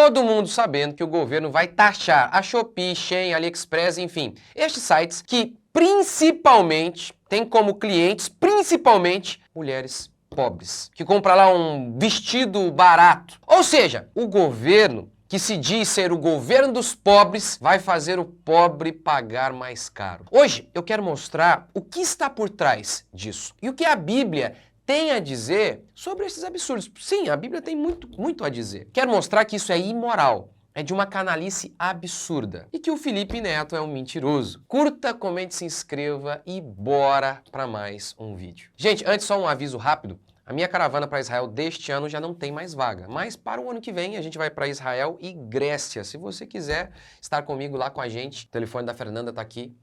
todo mundo sabendo que o governo vai taxar a Shopee, Shein, AliExpress, enfim, estes sites que principalmente têm como clientes, principalmente, mulheres pobres, que compram lá um vestido barato. Ou seja, o governo, que se diz ser o governo dos pobres, vai fazer o pobre pagar mais caro. Hoje eu quero mostrar o que está por trás disso e o que a Bíblia tem a dizer sobre esses absurdos. Sim, a Bíblia tem muito a dizer. Quero mostrar que isso é imoral, é de uma canalice absurda e que o Felipe Neto é um mentiroso. Curta, comente, se inscreva e bora para mais um vídeo. Gente, antes só um aviso rápido. A minha caravana para Israel deste ano já não tem mais vaga, mas para o ano que vem a gente vai para Israel e Grécia. Se você quiser estar comigo lá com a gente, o telefone da Fernanda está aqui,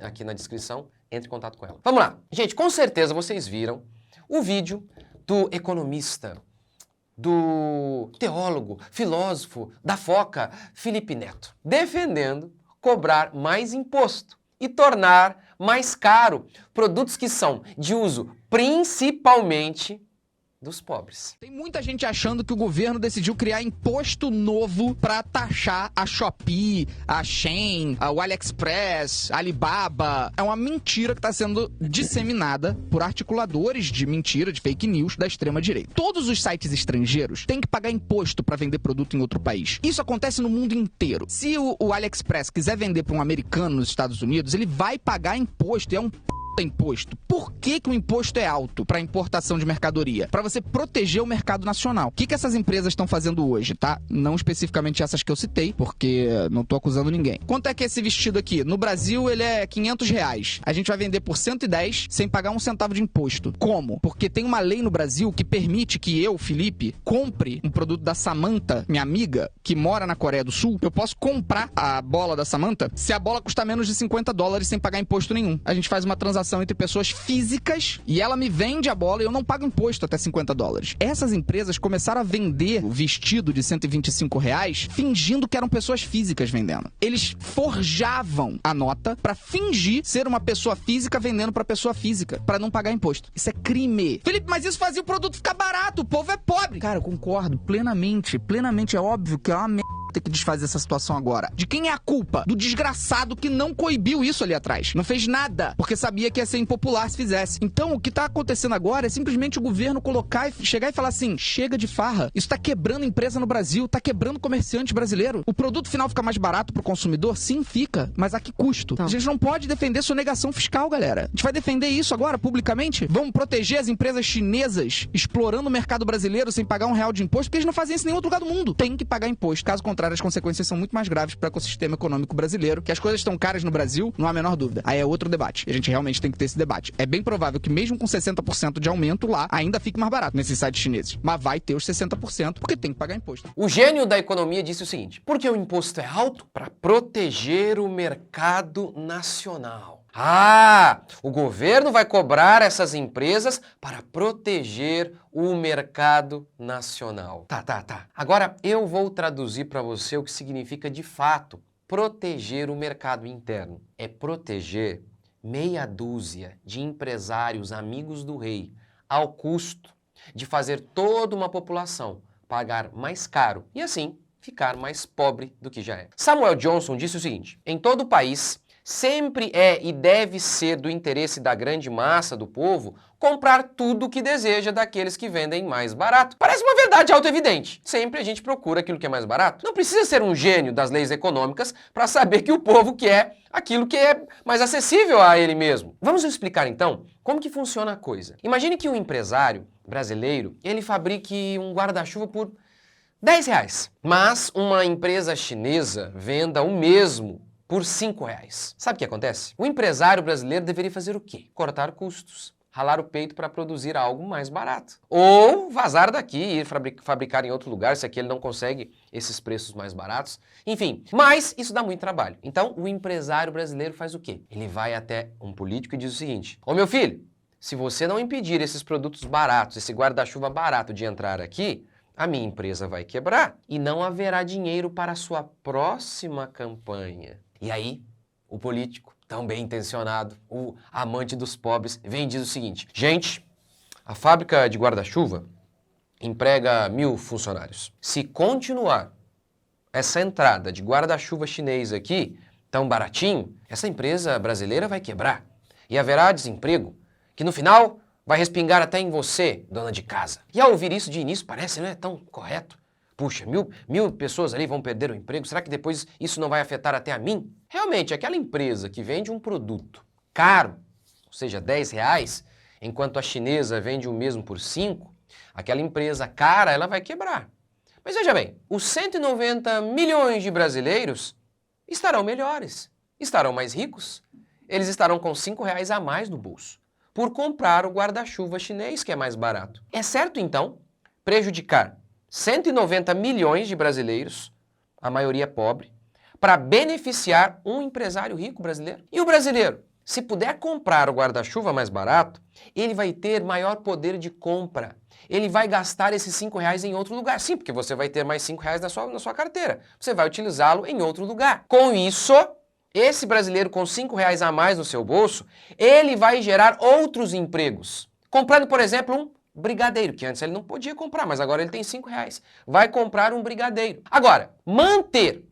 aqui na descrição, entre em contato com ela. Vamos lá. Gente, com certeza vocês viram o vídeo do economista, do teólogo, filósofo, da foca, Felipe Neto, defendendo cobrar mais imposto e tornar mais caro produtos que são de uso principalmente dos pobres. Tem muita gente achando que o governo decidiu criar imposto novo para taxar a Shopee, a Shein, o AliExpress, a Alibaba. É uma mentira que está sendo disseminada por articuladores de mentira, de fake news da extrema-direita. Todos os sites estrangeiros têm que pagar imposto para vender produto em outro país. Isso acontece no mundo inteiro. Se o AliExpress quiser vender para um americano nos Estados Unidos, ele vai pagar imposto, e é um imposto. Por que o imposto é alto para importação de mercadoria? Para você proteger o mercado nacional. O que essas empresas estão fazendo hoje, tá? Não especificamente essas que eu citei, porque não tô acusando ninguém. Quanto é que esse vestido aqui? No Brasil ele é R$500. A gente vai vender por 110 sem pagar um centavo de imposto. Como? Porque tem uma lei no Brasil que permite que eu, Felipe, compre um produto da Samantha, minha amiga, que mora na Coreia do Sul. Eu posso comprar a bola da Samantha se a bola custar menos de $50 sem pagar imposto nenhum. A gente faz uma transação entre pessoas físicas e ela me vende a bola e eu não pago imposto até $50. Essas empresas começaram a vender o vestido de R$125 fingindo que eram pessoas físicas vendendo. Eles forjavam a nota para fingir ser uma pessoa física vendendo para pessoa física, para não pagar imposto. Isso é crime. Felipe, mas isso fazia o produto ficar barato, o povo é pobre. Cara, eu concordo plenamente, é óbvio que é uma merda ter que desfazer essa situação agora. De quem é a culpa? Do desgraçado que não coibiu isso ali atrás. Não fez nada, porque sabia que ia ser impopular se fizesse. Então, o que tá acontecendo agora é simplesmente o governo chegar e falar assim, chega de farra. Isso tá quebrando empresa no Brasil, tá quebrando comerciante brasileiro. O produto final fica mais barato pro consumidor? Sim, fica. Mas a que custo? A gente não pode defender sonegação fiscal, galera. A gente vai defender isso agora, publicamente? Vamos proteger as empresas chinesas explorando o mercado brasileiro sem pagar R$1 de imposto? Porque eles não fazem isso em nenhum outro lugar do mundo. Tem que pagar imposto. Caso contrário, as consequências são muito mais graves para o ecossistema econômico brasileiro, que as coisas estão caras no Brasil, não há a menor dúvida. Aí é outro debate. E a gente realmente tem que ter esse debate. É bem provável que mesmo com 60% de aumento lá, ainda fique mais barato nesses sites chineses. Mas vai ter os 60% porque tem que pagar imposto. O gênio da economia disse o seguinte: por que o imposto é alto? Para proteger o mercado nacional. Ah, o governo vai cobrar essas empresas para proteger o mercado nacional. Tá. Agora eu vou traduzir para você o que significa de fato proteger o mercado interno. É proteger meia dúzia de empresários amigos do rei ao custo de fazer toda uma população pagar mais caro e assim ficar mais pobre do que já é. Samuel Johnson disse o seguinte: em todo o país, sempre é e deve ser do interesse da grande massa do povo comprar tudo o que deseja daqueles que vendem mais barato. Parece uma verdade autoevidente. Sempre a gente procura aquilo que é mais barato. Não precisa ser um gênio das leis econômicas para saber que o povo quer aquilo que é mais acessível a ele mesmo. Vamos explicar então como que funciona a coisa. Imagine que um empresário brasileiro, ele fabrique um guarda-chuva por R$10, mas uma empresa chinesa venda o mesmo por R$5. Sabe o que acontece? O empresário brasileiro deveria fazer o quê? Cortar custos, ralar o peito para produzir algo mais barato. Ou vazar daqui e ir fabricar em outro lugar, se aquele não consegue esses preços mais baratos. Enfim, mas isso dá muito trabalho. Então, o empresário brasileiro faz o quê? Ele vai até um político e diz o seguinte: ô meu filho, se você não impedir esses produtos baratos, esse guarda-chuva barato de entrar aqui, a minha empresa vai quebrar e não haverá dinheiro para a sua próxima campanha. E aí, o político, tão bem intencionado, o amante dos pobres, vem e diz o seguinte: gente, a fábrica de guarda-chuva emprega 1000 funcionários. Se continuar essa entrada de guarda-chuva chinês aqui, tão baratinho, essa empresa brasileira vai quebrar. E haverá desemprego, que no final vai respingar até em você, dona de casa. E ao ouvir isso de início, parece não é tão correto. Puxa, mil pessoas ali vão perder o emprego, será que depois isso não vai afetar até a mim? Realmente, aquela empresa que vende um produto caro, ou seja, R$10, enquanto a chinesa vende o mesmo por 5, aquela empresa cara, ela vai quebrar. Mas veja bem, os 190 milhões de brasileiros estarão melhores, estarão mais ricos, eles estarão com R$5 a mais no bolso, por comprar o guarda-chuva chinês que é mais barato. É certo, então, prejudicar 190 milhões de brasileiros, a maioria pobre, para beneficiar um empresário rico brasileiro? E o brasileiro, se puder comprar o guarda-chuva mais barato, ele vai ter maior poder de compra. Ele vai gastar esses R$5 em outro lugar. Sim, porque você vai ter mais R$5 na sua carteira. Você vai utilizá-lo em outro lugar. Com isso, esse brasileiro com R$5 a mais no seu bolso, ele vai gerar outros empregos. Comprando, por exemplo, um brigadeiro, que antes ele não podia comprar, mas agora ele tem R$5. Vai comprar um brigadeiro. Agora, manter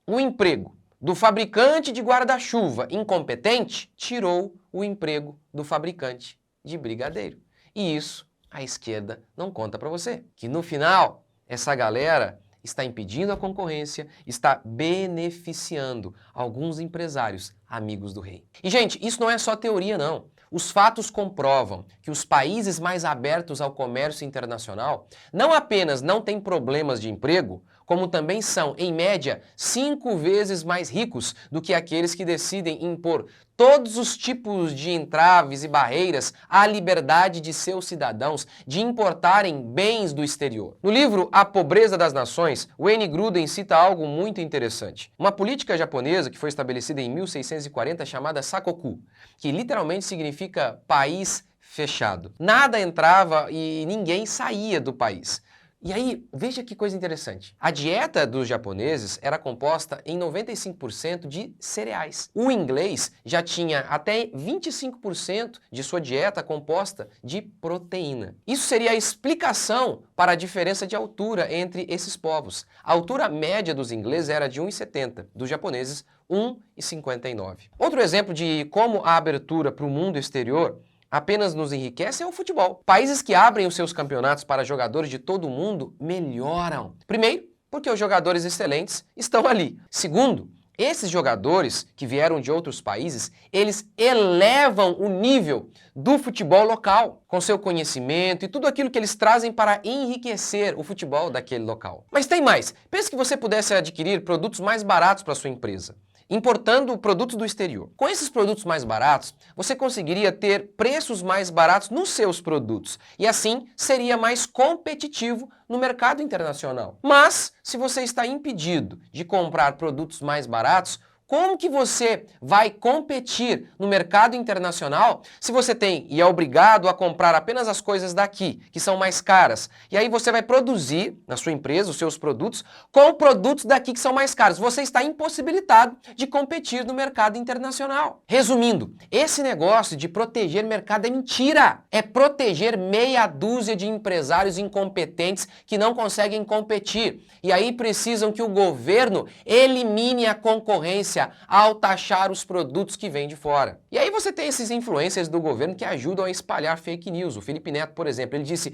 o emprego do fabricante de guarda-chuva incompetente tirou o emprego do fabricante de brigadeiro. E isso a esquerda não conta para você. Que no final, essa galera está impedindo a concorrência, está beneficiando alguns empresários amigos do rei. E, gente, isso não é só teoria, não. Os fatos comprovam que os países mais abertos ao comércio internacional não apenas não têm problemas de emprego, como também são, em média, 5 vezes mais ricos do que aqueles que decidem impor todos os tipos de entraves e barreiras à liberdade de seus cidadãos de importarem bens do exterior. No livro A Pobreza das Nações, Wayne Gruden cita algo muito interessante. Uma política japonesa que foi estabelecida em 1640 chamada Sakoku, que literalmente significa país fechado. Nada entrava e ninguém saía do país. E aí, veja que coisa interessante. A dieta dos japoneses era composta em 95% de cereais. O inglês já tinha até 25% de sua dieta composta de proteína. Isso seria a explicação para a diferença de altura entre esses povos. A altura média dos ingleses era de 1,70, dos japoneses 1,59. Outro exemplo de como a abertura para o mundo exterior apenas nos enriquece é o futebol. Países que abrem os seus campeonatos para jogadores de todo o mundo melhoram. Primeiro, porque os jogadores excelentes estão ali. Segundo, esses jogadores que vieram de outros países, eles elevam o nível do futebol local, com seu conhecimento e tudo aquilo que eles trazem para enriquecer o futebol daquele local. Mas tem mais. Pense que você pudesse adquirir produtos mais baratos para sua empresa, importando produtos do exterior. Com esses produtos mais baratos, você conseguiria ter preços mais baratos nos seus produtos e assim seria mais competitivo no mercado internacional. Mas, se você está impedido de comprar produtos mais baratos, como que você vai competir no mercado internacional se você tem e é obrigado a comprar apenas as coisas daqui, que são mais caras? E aí você vai produzir na sua empresa os seus produtos com produtos daqui que são mais caros. Você está impossibilitado de competir no mercado internacional. Resumindo, esse negócio de proteger mercado é mentira. É proteger meia dúzia de empresários incompetentes que não conseguem competir. E aí precisam que o governo elimine a concorrência ao taxar os produtos que vêm de fora. E aí você tem esses influencers do governo que ajudam a espalhar fake news. O Felipe Neto, por exemplo, ele disse: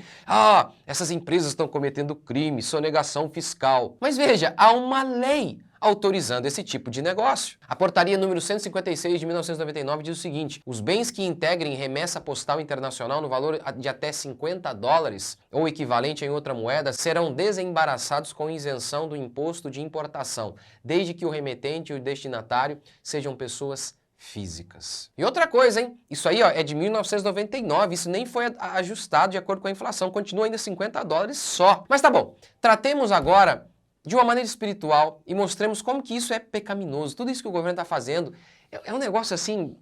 essas empresas estão cometendo crime, sonegação fiscal. Mas veja, há uma lei autorizando esse tipo de negócio. A portaria número 156 de 1999 diz o seguinte: os bens que integrem remessa postal internacional no valor de até $50 ou equivalente em outra moeda serão desembaraçados com isenção do imposto de importação, desde que o remetente e o destinatário sejam pessoas físicas. E outra coisa, hein? Isso aí, é de 1999, isso nem foi ajustado de acordo com a inflação, continua ainda $50 só. Mas tá bom, tratemos agora de uma maneira espiritual e mostremos como que isso é pecaminoso. Tudo isso que o governo está fazendo é um negócio assim,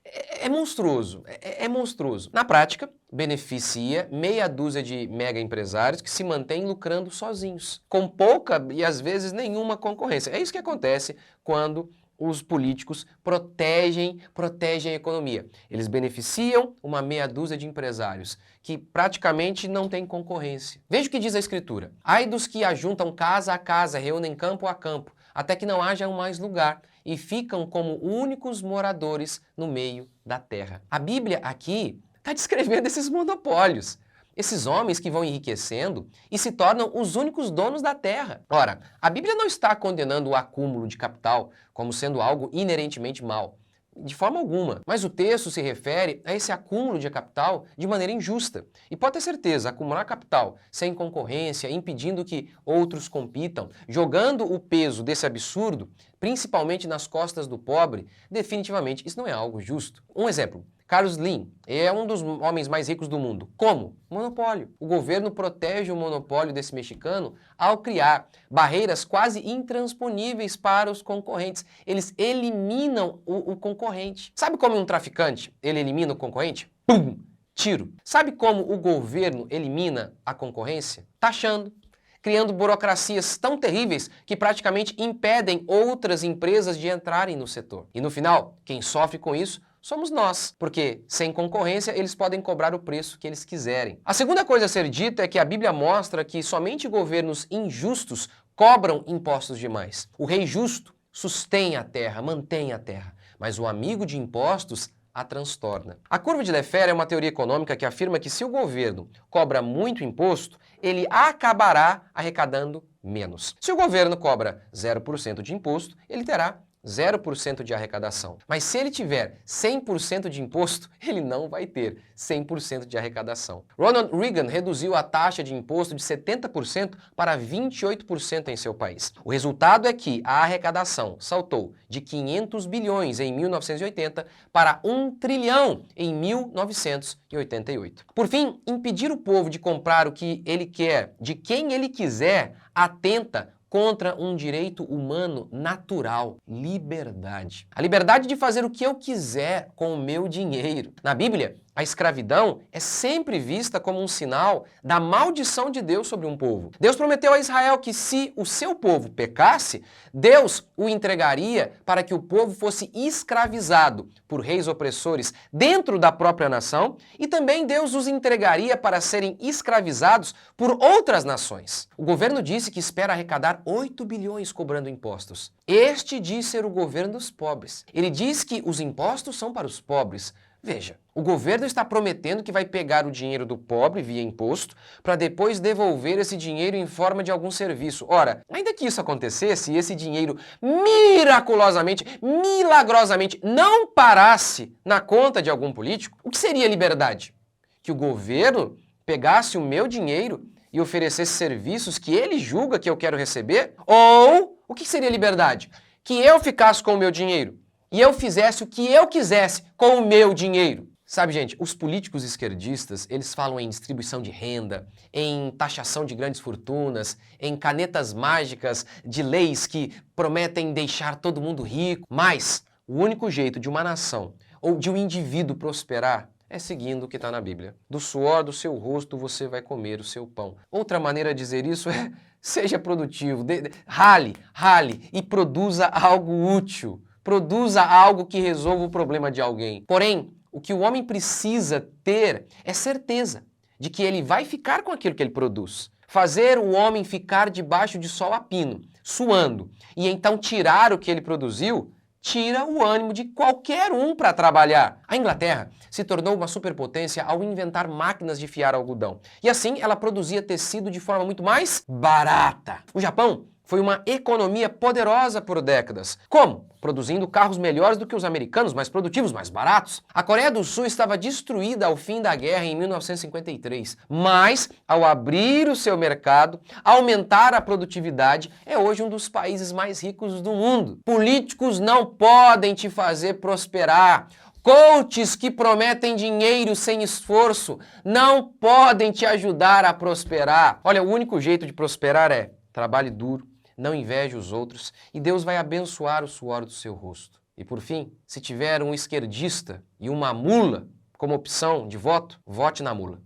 é monstruoso, é monstruoso. Na prática, beneficia meia dúzia de mega empresários que se mantêm lucrando sozinhos, com pouca e às vezes nenhuma concorrência. É isso que acontece quando os políticos protegem a economia. Eles beneficiam uma meia dúzia de empresários que praticamente não têm concorrência. Veja o que diz a Escritura. Ai dos que ajuntam casa a casa, reúnem campo a campo, até que não haja mais lugar, e ficam como únicos moradores no meio da terra. A Bíblia aqui está descrevendo esses monopólios. Esses homens que vão enriquecendo e se tornam os únicos donos da terra. Ora, a Bíblia não está condenando o acúmulo de capital como sendo algo inerentemente mal. De forma alguma. Mas o texto se refere a esse acúmulo de capital de maneira injusta. E pode ter certeza, acumular capital sem concorrência, impedindo que outros compitam, jogando o peso desse absurdo, principalmente nas costas do pobre, definitivamente isso não é algo justo. Um exemplo. Carlos Slim é um dos homens mais ricos do mundo. Como? Monopólio. O governo protege o monopólio desse mexicano ao criar barreiras quase intransponíveis para os concorrentes. Eles eliminam o concorrente. Sabe como um traficante ele elimina o concorrente? Pum! Tiro. Sabe como o governo elimina a concorrência? Taxando. Criando burocracias tão terríveis que praticamente impedem outras empresas de entrarem no setor. E no final, quem sofre com isso somos nós, porque sem concorrência eles podem cobrar o preço que eles quiserem. A segunda coisa a ser dita é que a Bíblia mostra que somente governos injustos cobram impostos demais. O rei justo sustém a terra, mantém a terra, mas o amigo de impostos a transtorna. A curva de Laffer é uma teoria econômica que afirma que se o governo cobra muito imposto, ele acabará arrecadando menos. Se o governo cobra 0% de imposto, ele terá 0% de arrecadação. Mas se ele tiver 100% de imposto, ele não vai ter 100% de arrecadação. Ronald Reagan reduziu a taxa de imposto de 70% para 28% em seu país. O resultado é que a arrecadação saltou de 500 bilhões em 1980 para 1 trilhão em 1988. Por fim, impedir o povo de comprar o que ele quer, de quem ele quiser, atenta contra um direito humano natural, liberdade. A liberdade de fazer o que eu quiser com o meu dinheiro. Na Bíblia, a escravidão é sempre vista como um sinal da maldição de Deus sobre um povo. Deus prometeu a Israel que se o seu povo pecasse, Deus o entregaria para que o povo fosse escravizado por reis opressores dentro da própria nação e também Deus os entregaria para serem escravizados por outras nações. O governo disse que espera arrecadar 8 bilhões cobrando impostos. Este diz ser o governo dos pobres. Ele diz que os impostos são para os pobres. Veja, o governo está prometendo que vai pegar o dinheiro do pobre via imposto para depois devolver esse dinheiro em forma de algum serviço. Ora, ainda que isso acontecesse e esse dinheiro miraculosamente, milagrosamente não parasse na conta de algum político, o que seria liberdade? Que o governo pegasse o meu dinheiro e oferecesse serviços que ele julga que eu quero receber? Ou o que seria liberdade? Que eu ficasse com o meu dinheiro e eu fizesse o que eu quisesse com o meu dinheiro. Sabe, gente, os políticos esquerdistas, eles falam em distribuição de renda, em taxação de grandes fortunas, em canetas mágicas de leis que prometem deixar todo mundo rico. Mas o único jeito de uma nação ou de um indivíduo prosperar é seguindo o que está na Bíblia. Do suor do seu rosto você vai comer o seu pão. Outra maneira de dizer isso é, seja produtivo, rale e produza algo útil. Produza algo que resolva o problema de alguém. Porém, o que o homem precisa ter é certeza de que ele vai ficar com aquilo que ele produz. Fazer o homem ficar debaixo de sol a pino, suando, e então tirar o que ele produziu, tira o ânimo de qualquer um para trabalhar. A Inglaterra se tornou uma superpotência ao inventar máquinas de fiar algodão. E assim ela produzia tecido de forma muito mais barata. O Japão foi uma economia poderosa por décadas. Como? Produzindo carros melhores do que os americanos, mais produtivos, mais baratos. A Coreia do Sul estava destruída ao fim da guerra em 1953, mas ao abrir o seu mercado, aumentar a produtividade, é hoje um dos países mais ricos do mundo. Políticos não podem te fazer prosperar. Coaches que prometem dinheiro sem esforço não podem te ajudar a prosperar. Olha, o único jeito de prosperar é trabalhe duro, não inveje os outros e Deus vai abençoar o suor do seu rosto. E por fim, se tiver um esquerdista e uma mula como opção de voto, vote na mula.